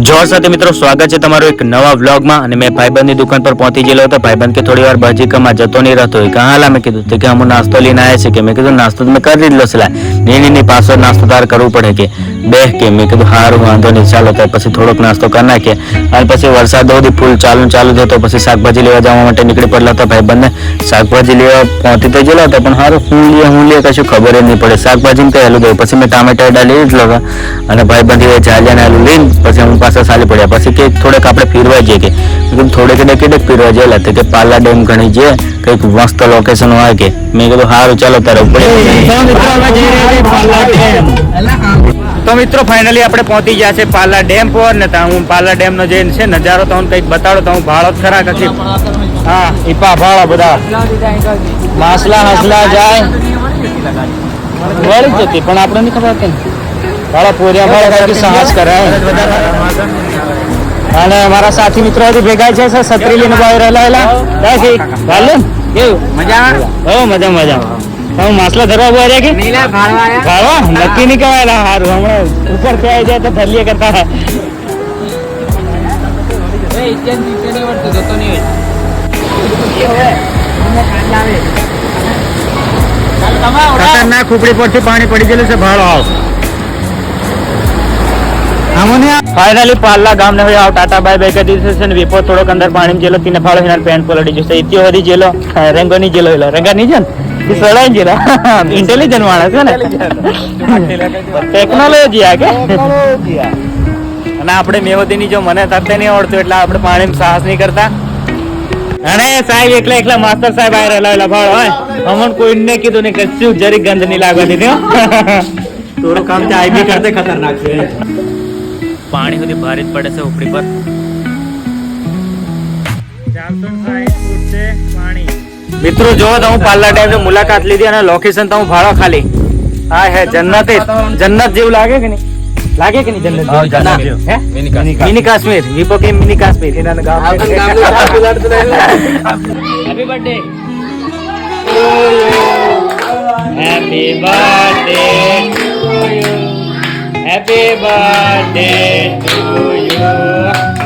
જોર સાથે મિત્રો સ્વાગત છે તમારું એક નવા વ્લોગમાં। અને મેં ભાઈબંધની દુકાન પર પહોંચી ગયેલો હતો। ભાઈબંધ કે થોડી વાર બજીકામાં જતો નહીં રહેતો હોય। કहाँ હાલા મેં કીધું તો કે હું નાસ્તો લઈને આવ્યા છે કે મેં કીધું નાસ્તો તો મેં કરી લીધો છે નહીં પાછો નાસ્તો તાર કરવું પડે કે બે કે મેં કીધું સારું વાંધો નહીં ચાલો તો પછી થોડોક નાસ્તો કરી નાખીએ। અને પછી વરસાદ સુધી ફૂલ ચાલુ થયો પછી શાકભાજી લેવા જવા માટે નીકળી પડેલા હતા। ભાઈબંધને શાકભાજી લેવા પહોંચી તો ગયેલો હતો પણ સારું હું લે કશું ખબર જ નહીં પડે। શાકભાજી તો હેલું દઉં પછી મેં ટામેટા ડાલી લીધો હતો અને ભાઈબંધી ચાલ્યા હેલું લઈને પછી હું પાછા ચાલી પડ્યા। પછી કે થોડેક આપણે ફીરવા જઈએ કે થોડેક ડેક ફીરવા ગયેલા તો કે પાલા ડેમ ઘણી જે કંઈક મસ્ત લોકેશન હોય કે મેં કીધું સારું ચાલો તારે તો મિત્રો ફાઇનલી આપણે પહોંચી ગયા છે પાલા ડેમ પર ને હું પાલા ડેમ નો જે છે નજારો તો હું કંઈક બતાડો તો હું ભાડો ખરા કશી હા ઈપા ભાડા બધા માસલા હસલા જાય વળી જતી પણ આપણે નહીં ખબર કે ભાડા પોરિયા ભાડા સાહસ કરાય। અને મારા સાથી મિત્રો હજી ભેગા છે છત્રી લઈને બહાર રહેલા મજા હું માસલા ધરવા બોલ્યા કે ભાડવા નક્કી નહીં કહેવાયેલા સારું હમણાં ઉપર ક્યાં જાય તો ફરલીએ કરતા ખતરનાક ખુપડી પરથી પાણી પડી ગયેલું છે ભાડો આવ ફાઇનલી પાલ્લા ગામ ને હવે ટાટા બાય બાય કરી દીધું છે ને વિપો થોડોક અંદર પાણી જેલો તીને ફાળો હિનાર પેન્ટ પલડી જશે ઇત્યો હરી જેલો રંગો ની જેલો રંગા ની છે ને સડાઈ જેલો ઇન્ટેલિજન્ટ માણસ છે ને ટેકનોલોજી આ કે અને આપણે મેહોદી ની જો મને તરતે નહીં આવડતું એટલે આપણે પાણી સાહસ નહીં કરતા। અને સાહેબ એકલા માસ્ટર સાહેબ આ રહેલા ભાડો હોય અમન કોઈને કીધું નહીં કશું જરી ગંધ નહીં લાગવા દીધી થોડું કામ છે આઈ બી કરતે ખતરનાક છે। પાણી સુધી ભારે જ પડે છે ઉપડી પર 460 ફૂટ છે પાણી। મિત્રો જો તો હું પાલ્લા ડેમ ની મુલાકાત લીધી અને લોકેશન તો હું ભાડો ખાલી હા હે જન્નત જન્નત જેવું લાગે કે નહીં લાગે કે નહીં જન્નત હે મિની કાશ્મીર વિપો કે મિની કાશ્મીર એના ગામ happy birthday happy birthday to you Happy birthday to you.